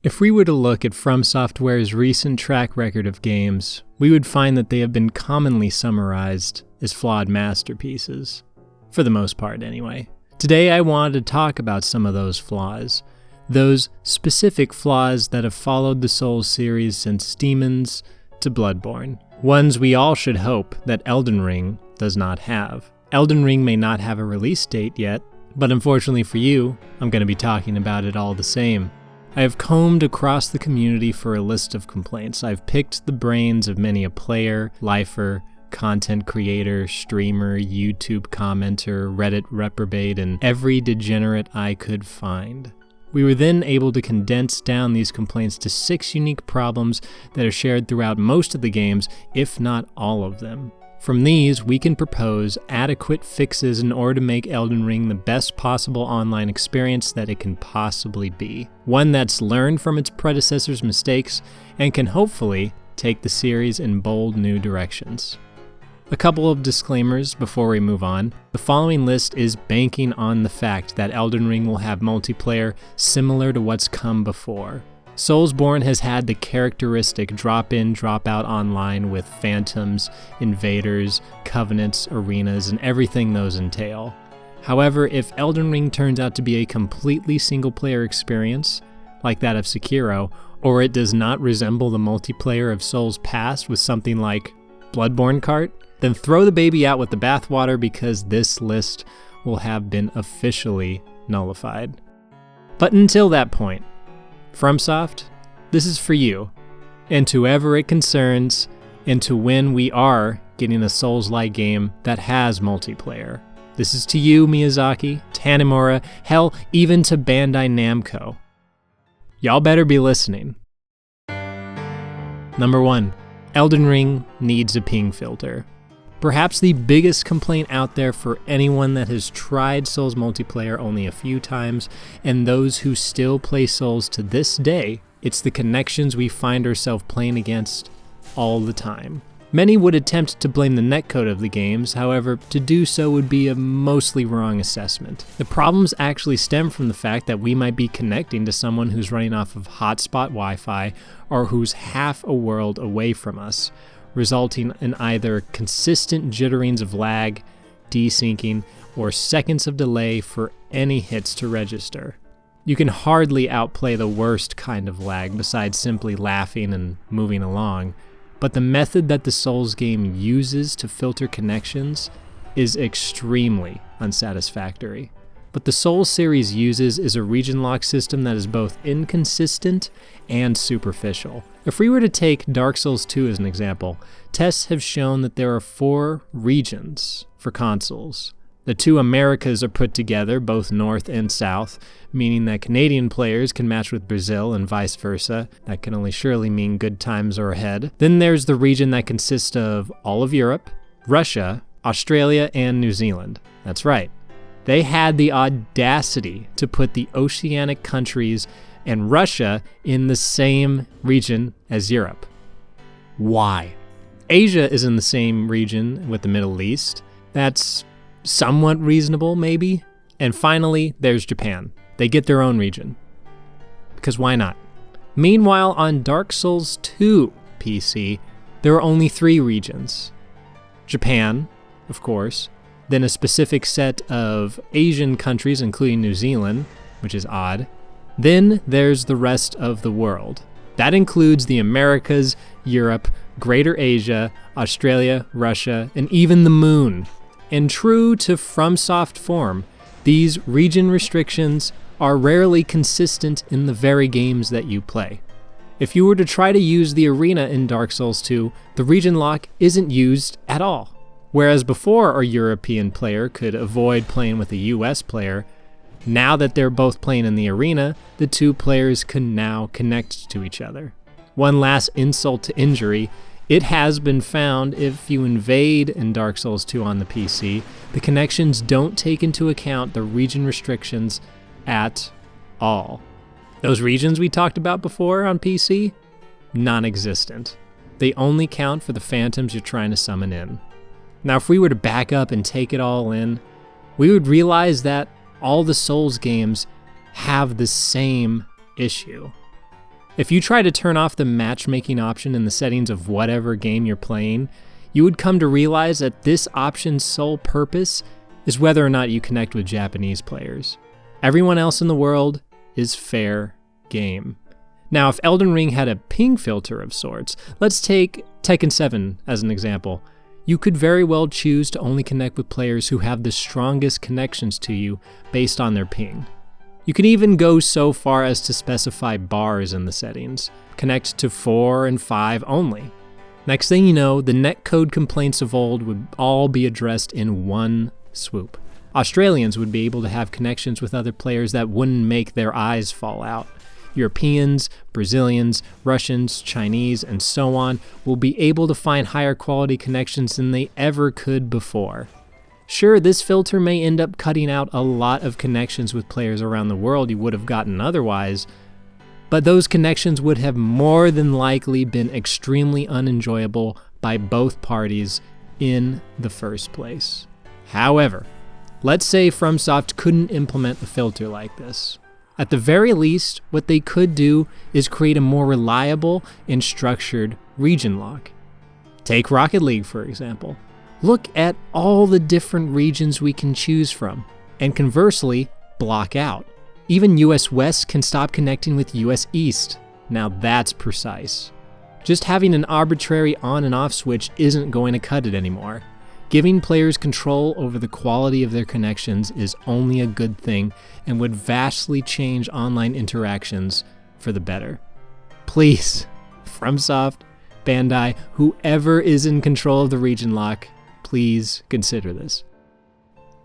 If we were to look at From Software's recent track record of games, we would find that they have been commonly summarized as flawed masterpieces. For the most part, anyway. Today I wanted to talk about some of those flaws. Those specific flaws that have followed the Souls series since Demons to Bloodborne. Ones we all should hope that Elden Ring does not have. Elden Ring may not have a release date yet, but unfortunately for you, I'm going to be talking about it all the same. I have combed across the community for a list of complaints. I've picked the brains of many a player, lifer, content creator, streamer, YouTube commenter, Reddit reprobate, and every degenerate I could find. We were then able to condense down these complaints to 6 unique problems that are shared throughout most of the games, if not all of them. From these, we can propose adequate fixes in order to make Elden Ring the best possible online experience that it can possibly be. One that's learned from its predecessors' mistakes and can hopefully take the series in bold new directions. A couple of disclaimers before we move on. The following list is banking on the fact that Elden Ring will have multiplayer similar to what's come before. Soulsborne has had the characteristic drop-in, drop-out online with phantoms, invaders, covenants, arenas, and everything those entail. However, if Elden Ring turns out to be a completely single-player experience, like that of Sekiro, or it does not resemble the multiplayer of Souls past with something like Bloodborne Cart, then throw the baby out with the bathwater because this list will have been officially nullified. But until that point, FromSoft, this is for you, and to whoever it concerns, and to when we are getting a Souls-like game that has multiplayer. This is to you, Miyazaki, Tanimura, hell, even to Bandai Namco. Y'all better be listening. Number 1, Elden Ring needs a ping filter. Perhaps the biggest complaint out there for anyone that has tried Souls multiplayer only a few times, and those who still play Souls to this day, it's the connections we find ourselves playing against all the time. Many would attempt to blame the netcode of the games, however, to do so would be a mostly wrong assessment. The problems actually stem from the fact that we might be connecting to someone who's running off of hotspot Wi-Fi, or who's half a world away from us, resulting in either consistent jitterings of lag, desyncing, or seconds of delay for any hits to register. You can hardly outplay the worst kind of lag besides simply laughing and moving along, but the method that the Souls game uses to filter connections is extremely unsatisfactory. What the Souls series uses is a region lock system that is both inconsistent and superficial. If we were to take Dark Souls 2 as an example, tests have shown that there are 4 regions for consoles. The 2 Americas are put together, both North and South, meaning that Canadian players can match with Brazil and vice versa. That can only surely mean good times are ahead. Then there's the region that consists of all of Europe, Russia, Australia, and New Zealand. That's right. They had the audacity to put the oceanic countries and Russia in the same region as Europe. Why? Asia is in the same region with the Middle East. That's somewhat reasonable, maybe. And finally, there's Japan. They get their own region. Because why not? Meanwhile, on Dark Souls 2 PC, there are only 3 regions. Japan, of course, then a specific set of Asian countries, including New Zealand, which is odd. Then there's the rest of the world. That includes the Americas, Europe, Greater Asia, Australia, Russia, and even the moon. And true to FromSoft form, these region restrictions are rarely consistent in the very games that you play. If you were to try to use the arena in Dark Souls 2, the region lock isn't used at all. Whereas before a European player could avoid playing with a US player, now that they're both playing in the arena, the 2 players can now connect to each other. One last insult to injury, it has been found if you invade in Dark Souls 2 on the PC, the connections don't take into account the region restrictions at all. Those regions we talked about before on PC? Non-existent. They only count for the phantoms you're trying to summon in. Now, if we were to back up and take it all in, we would realize that all the Souls games have the same issue. If you try to turn off the matchmaking option in the settings of whatever game you're playing, you would come to realize that this option's sole purpose is whether or not you connect with Japanese players. Everyone else in the world is fair game. Now, if Elden Ring had a ping filter of sorts, let's take Tekken 7 as an example. You could very well choose to only connect with players who have the strongest connections to you based on their ping. You can even go so far as to specify bars in the settings. Connect to 4 and 5 only. Next thing you know, the netcode complaints of old would all be addressed in one swoop. Australians would be able to have connections with other players that wouldn't make their eyes fall out. Europeans, Brazilians, Russians, Chinese, and so on will be able to find higher quality connections than they ever could before. Sure, this filter may end up cutting out a lot of connections with players around the world you would have gotten otherwise, but those connections would have more than likely been extremely unenjoyable by both parties in the first place. However, let's say FromSoft couldn't implement a filter like this. At the very least, what they could do is create a more reliable and structured region lock. Take Rocket League, for example. Look at all the different regions we can choose from, and conversely, block out. Even US West can stop connecting with US East. Now that's precise. Just having an arbitrary on and off switch isn't going to cut it anymore. Giving players control over the quality of their connections is only a good thing and would vastly change online interactions for the better. Please, FromSoft, Bandai, whoever is in control of the region lock, please consider this.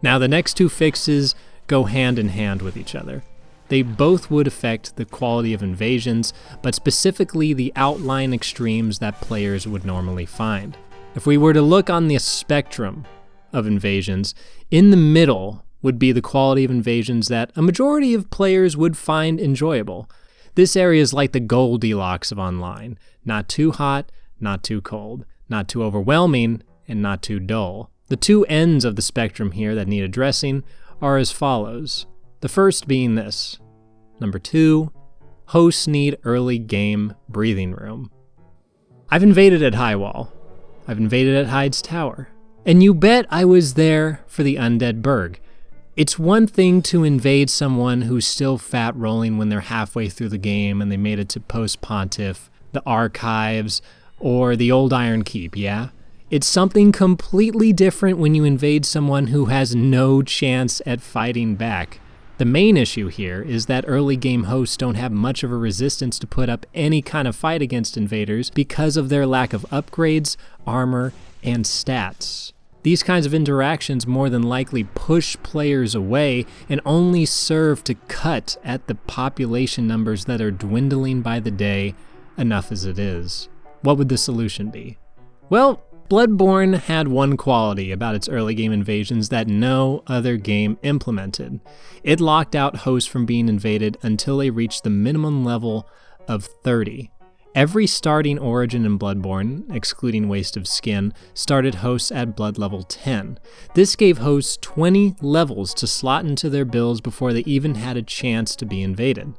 Now, the next two fixes go hand in hand with each other. They both would affect the quality of invasions, but specifically the outlying extremes that players would normally find. If we were to look on the spectrum of invasions, in the middle would be the quality of invasions that a majority of players would find enjoyable. This area is like the Goldilocks of online. Not too hot, not too cold, not too overwhelming, and not too dull. The two ends of the spectrum here that need addressing are as follows. The first being this. Number 2, hosts need early game breathing room. I've invaded at Highwall. I've invaded at Hyde's Tower. And you bet I was there for the Undead Burg. It's one thing to invade someone who's still fat rolling when they're halfway through the game and they made it to Post-Pontiff, the Archives, or the Old Iron Keep, yeah? It's something completely different when you invade someone who has no chance at fighting back. The main issue here is that early game hosts don't have much of a resistance to put up any kind of fight against invaders because of their lack of upgrades, armor, and stats. These kinds of interactions more than likely push players away and only serve to cut at the population numbers that are dwindling by the day, enough as it is. What would the solution be? Well, Bloodborne had one quality about its early game invasions that no other game implemented. It locked out hosts from being invaded until they reached the minimum level of 30. Every starting origin in Bloodborne, excluding Waste of Skin, started hosts at blood level 10. This gave hosts 20 levels to slot into their builds before they even had a chance to be invaded.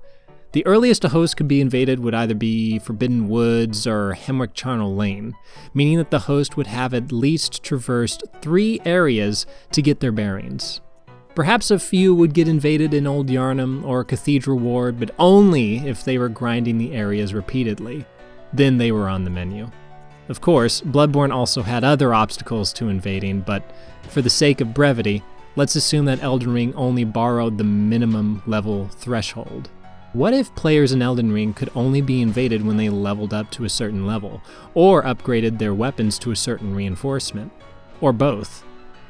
The earliest a host could be invaded would either be Forbidden Woods or Hemwick Charnel Lane, meaning that the host would have at least traversed 3 areas to get their bearings. Perhaps a few would get invaded in Old Yarnum or Cathedral Ward, but only if they were grinding the areas repeatedly. Then they were on the menu. Of course, Bloodborne also had other obstacles to invading, but for the sake of brevity, let's assume that Elden Ring only borrowed the minimum level threshold. What if players in Elden Ring could only be invaded when they leveled up to a certain level, or upgraded their weapons to a certain reinforcement, or both?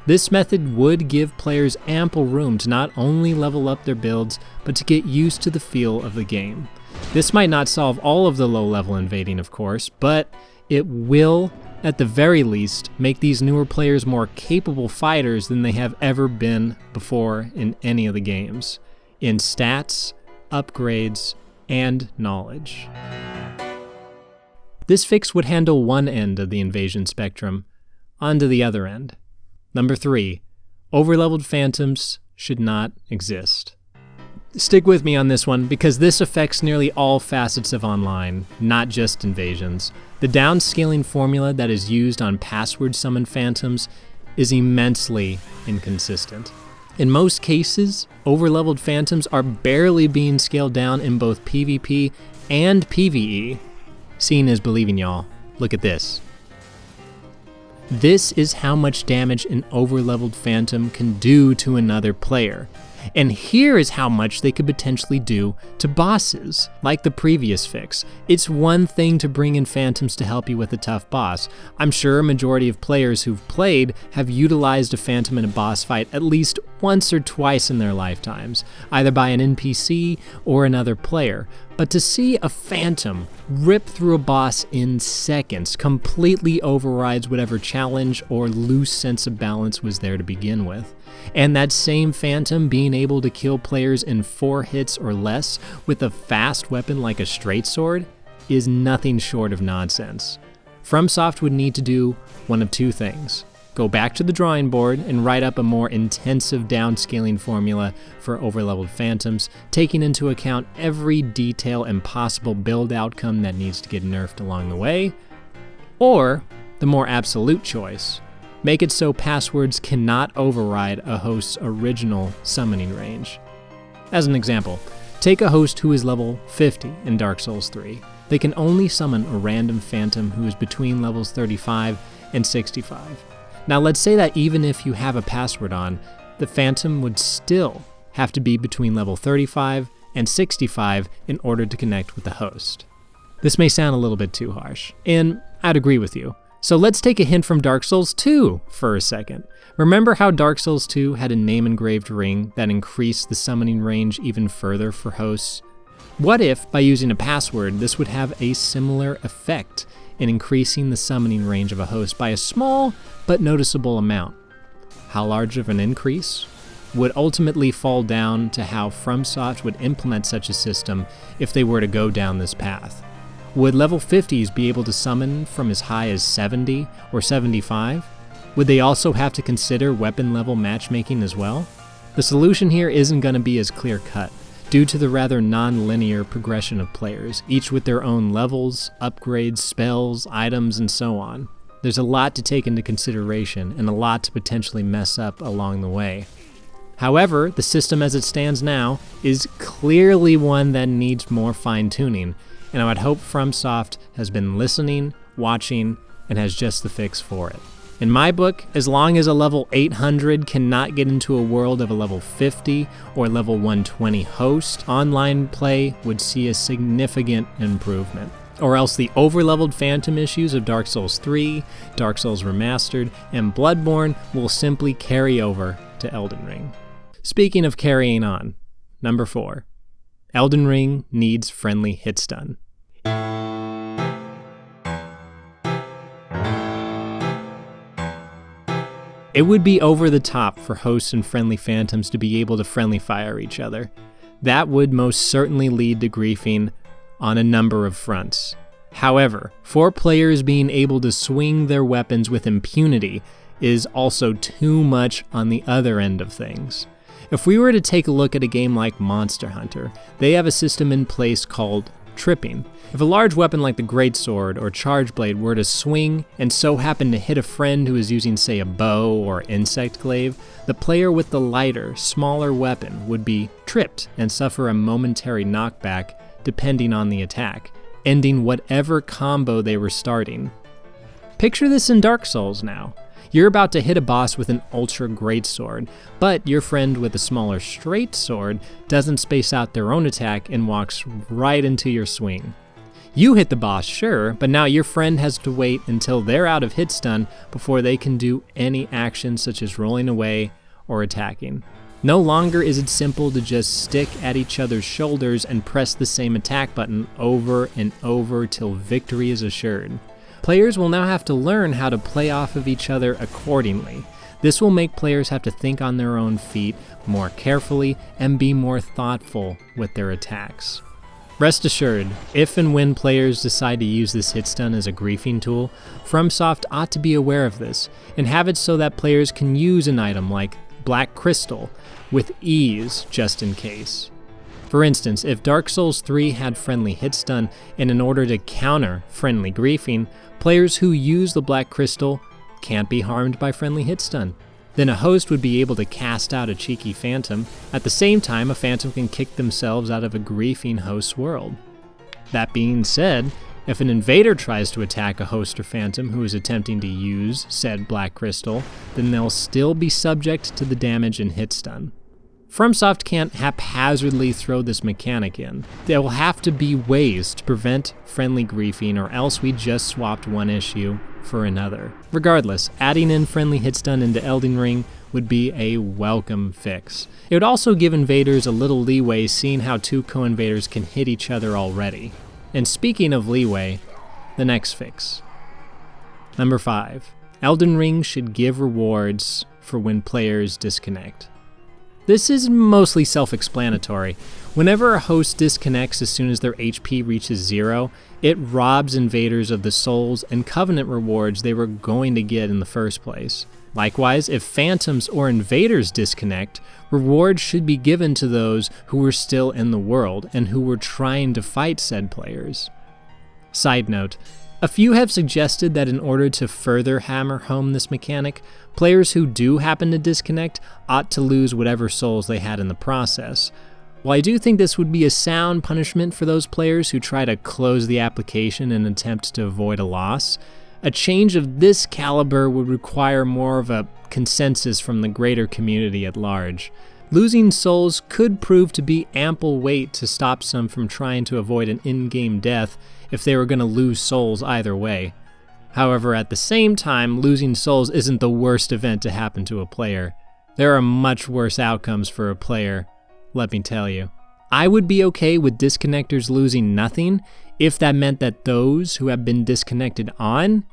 This method would give players ample room to not only level up their builds, but to get used to the feel of the game. This might not solve all of the low-level invading, of course, but it will, at the very least, make these newer players more capable fighters than they have ever been before in any of the games, in stats, upgrades, and knowledge. This fix would handle one end of the invasion spectrum, onto the other end. Number 3, overleveled phantoms should not exist. Stick with me on this one, because this affects nearly all facets of online, not just invasions. The downscaling formula that is used on password summon phantoms is immensely inconsistent. In most cases, overleveled phantoms are barely being scaled down in both PvP and PvE. Seeing is believing, y'all. Look at this. This is how much damage an overleveled phantom can do to another player. And here is how much they could potentially do to bosses. Like the previous fix, it's one thing to bring in phantoms to help you with a tough boss. I'm sure a majority of players who've played have utilized a phantom in a boss fight at least once or twice in their lifetimes, either by an NPC or another player. But to see a phantom rip through a boss in seconds completely overrides whatever challenge or loose sense of balance was there to begin with. And that same phantom being able to kill players in 4 hits or less with a fast weapon like a straight sword is nothing short of nonsense. FromSoft would need to do one of 2 things. Go back to the drawing board and write up a more intensive downscaling formula for overleveled phantoms, taking into account every detail and possible build outcome that needs to get nerfed along the way. Or, the more absolute choice, make it so passwords cannot override a host's original summoning range. As an example, take a host who is level 50 in Dark Souls 3. They can only summon a random phantom who is between levels 35 and 65. Now let's say that even if you have a password on, the phantom would still have to be between level 35 and 65 in order to connect with the host. This may sound a little bit too harsh, and I'd agree with you. So let's take a hint from Dark Souls 2 for a second. Remember how Dark Souls 2 had a name-engraved ring that increased the summoning range even further for hosts? What if, by using a password, this would have a similar effect in increasing the summoning range of a host by a small but noticeable amount? How large of an increase would ultimately fall down to how FromSoft would implement such a system if they were to go down this path. Would level 50s be able to summon from as high as 70 or 75? Would they also have to consider weapon level matchmaking as well? The solution here isn't going to be as clear-cut, due to the rather non-linear progression of players, each with their own levels, upgrades, spells, items, and so on. There's a lot to take into consideration and a lot to potentially mess up along the way. However, the system as it stands now is clearly one that needs more fine-tuning, and I would hope FromSoft has been listening, watching, and has just the fix for it. In my book, as long as a level 800 cannot get into a world of a level 50 or level 120 host, online play would see a significant improvement. Or else the overleveled phantom issues of Dark Souls 3, Dark Souls Remastered, and Bloodborne will simply carry over to Elden Ring. Speaking of carrying on, number 4. Elden Ring needs friendly hitstun. It would be over the top for hosts and friendly phantoms to be able to friendly fire each other. That would most certainly lead to griefing on a number of fronts. However, for players being able to swing their weapons with impunity is also too much on the other end of things. If we were to take a look at a game like Monster Hunter, they have a system in place called tripping. If a large weapon like the Greatsword or Charge Blade were to swing and so happen to hit a friend who is using, say, a bow or insect glaive, the player with the lighter, smaller weapon would be tripped and suffer a momentary knockback depending on the attack, ending whatever combo they were starting. Picture this in Dark Souls now. You're about to hit a boss with an ultra great sword, but your friend with a smaller straight sword doesn't space out their own attack and walks right into your swing. You hit the boss, sure, but now your friend has to wait until they're out of hitstun before they can do any action such as rolling away or attacking. No longer is it simple to just stick at each other's shoulders and press the same attack button over and over till victory is assured. Players will now have to learn how to play off of each other accordingly. This will make players have to think on their own feet more carefully and be more thoughtful with their attacks. Rest assured, if and when players decide to use this hitstun as a griefing tool, FromSoft ought to be aware of this and have it so that players can use an item like Black Crystal with ease just in case. For instance, if Dark Souls 3 had friendly hitstun, and in order to counter friendly griefing, players who use the Black Crystal can't be harmed by friendly hitstun. Then a host would be able to cast out a cheeky phantom. At the same time, a phantom can kick themselves out of a griefing host's world. That being said, if an invader tries to attack a host or phantom who is attempting to use said Black Crystal, then they'll still be subject to the damage and hitstun. FromSoft can't haphazardly throw this mechanic in. There will have to be ways to prevent friendly griefing, or else we just swapped one issue for another. Regardless, adding in friendly hitstun into Elden Ring would be a welcome fix. It would also give invaders a little leeway, seeing how two co-invaders can hit each other already. And speaking of leeway, the next fix. Number 5. Elden Ring should give rewards for when players disconnect. This is mostly self-explanatory. Whenever a host disconnects as soon as their HP reaches 0, it robs invaders of the souls and covenant rewards they were going to get in the first place. Likewise, if phantoms or invaders disconnect, rewards should be given to those who were still in the world and who were trying to fight said players. Side note, a few have suggested that in order to further hammer home this mechanic, players who do happen to disconnect ought to lose whatever souls they had in the process. While I do think this would be a sound punishment for those players who try to close the application in an attempt to avoid a loss, a change of this caliber would require more of a consensus from the greater community at large. Losing souls could prove to be ample weight to stop some from trying to avoid an in-game death if they were going to lose souls either way. However, at the same time, losing souls isn't the worst event to happen to a player. There are much worse outcomes for a player, let me tell you. I would be okay with disconnectors losing nothing if that meant that those who have been disconnected on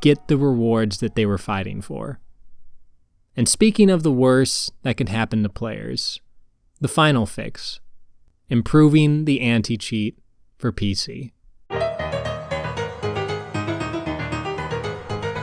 get the rewards that they were fighting for. And speaking of the worst that could happen to players, the final fix: improving the anti-cheat for PC.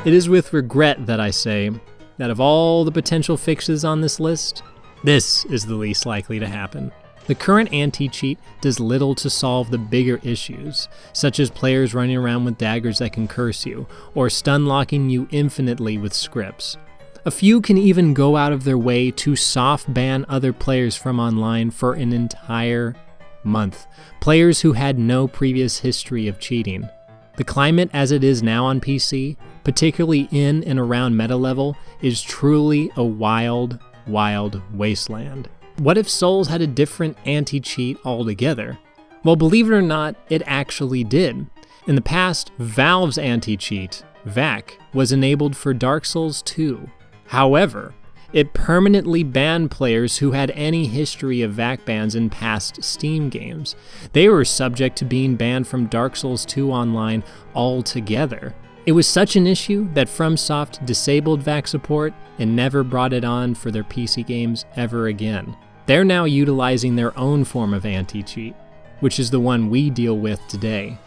It is with regret that I say that of all the potential fixes on this list, this is the least likely to happen. The current anti-cheat does little to solve the bigger issues, such as players running around with daggers that can curse you, or stun-locking you infinitely with scripts. A few can even go out of their way to soft ban other players from online for an entire month, players who had no previous history of cheating. The climate as it is now on PC, particularly in and around meta level, is truly a wild, wild wasteland. What if Souls had a different anti-cheat altogether? Well, believe it or not, it actually did. In the past, Valve's anti-cheat, VAC, was enabled for Dark Souls 2. However, it permanently banned players who had any history of VAC bans in past Steam games. They were subject to being banned from Dark Souls 2 online altogether. It was such an issue that FromSoft disabled VAC support and never brought it on for their PC games ever again. They're now utilizing their own form of anti-cheat, which is the one we deal with today.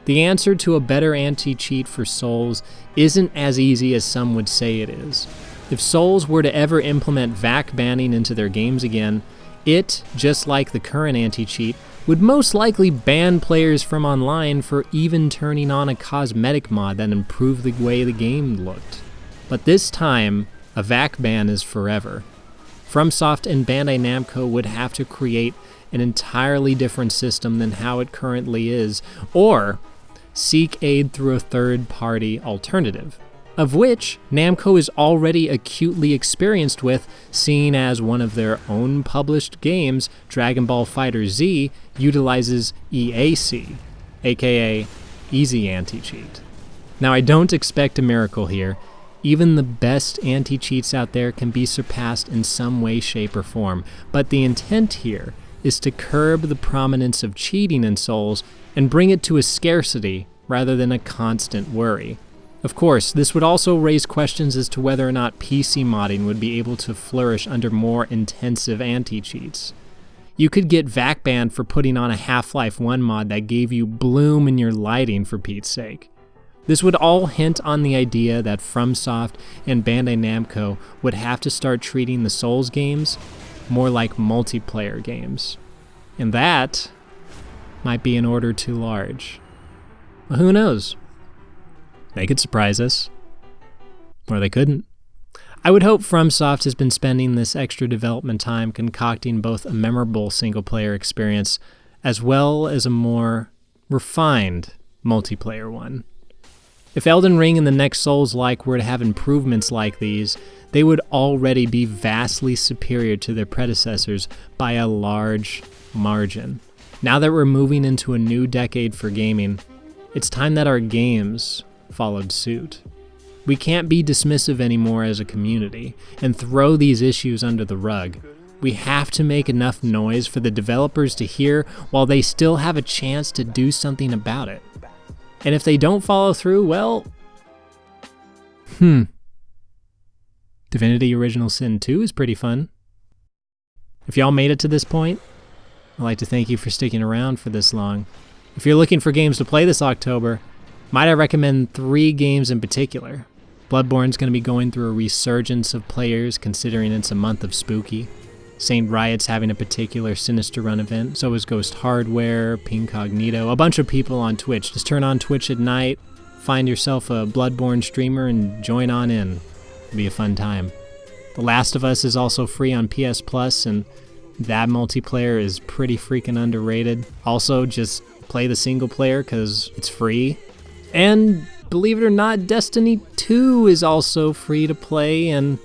The answer to a better anti-cheat for Souls isn't as easy as some would say it is. If Souls were to ever implement VAC banning into their games again, it, just like the current anti-cheat, would most likely ban players from online for even turning on a cosmetic mod that improved the way the game looked. But this time, a VAC ban is forever. FromSoft and Bandai Namco would have to create an entirely different system than how it currently is, or seek aid through a third-party alternative, of which Namco is already acutely experienced with, seeing as one of their own published games, Dragon Ball FighterZ, utilizes EAC, aka Easy Anti-Cheat. Now, I don't expect a miracle here. Even the best anti-cheats out there can be surpassed in some way, shape, or form, but the intent here is to curb the prominence of cheating in Souls and bring it to a scarcity rather than a constant worry. Of course, this would also raise questions as to whether or not PC modding would be able to flourish under more intensive anti-cheats. You could get VAC banned for putting on a Half-Life 1 mod that gave you bloom in your lighting, for Pete's sake. This would all hint on the idea that FromSoft and Bandai Namco would have to start treating the Souls games more like multiplayer games. And that might be an order too large. Well, who knows? They could surprise us. Or they couldn't. I would hope FromSoft has been spending this extra development time concocting both a memorable single-player experience as well as a more refined multiplayer one. If Elden Ring and the next Souls-like were to have improvements like these, they would already be vastly superior to their predecessors by a large margin. Now that we're moving into a new decade for gaming, it's time that our games followed suit. We can't be dismissive anymore as a community and throw these issues under the rug. We have to make enough noise for the developers to hear while they still have a chance to do something about it. And if they don't follow through, well... Divinity Original Sin 2 is pretty fun. If y'all made it to this point, I'd like to thank you for sticking around for this long. If you're looking for games to play this October, might I recommend 3 games in particular. Bloodborne's going to be going through a resurgence of players considering it's a month of spooky. Saint Riot's having a particular Sinister Run event, so is Ghost Hardware, Pincognito, a bunch of people on Twitch. Just turn on Twitch at night, find yourself a Bloodborne streamer, and join on in. It'll be a fun time. The Last of Us is also free on PS Plus, and that multiplayer is pretty freaking underrated. Also, just play the single player because it's free. And believe it or not, Destiny 2 is also free to play, and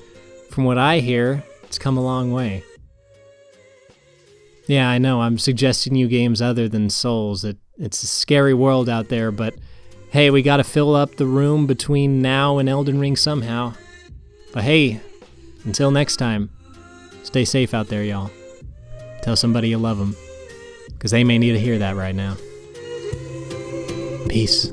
from what I hear, it's come a long way. Yeah, I know, I'm suggesting you games other than Souls. It's a scary world out there, but hey, we gotta fill up the room between now and Elden Ring somehow. But hey, until next time, stay safe out there, y'all. Tell somebody you love them, because they may need to hear that right now. Peace.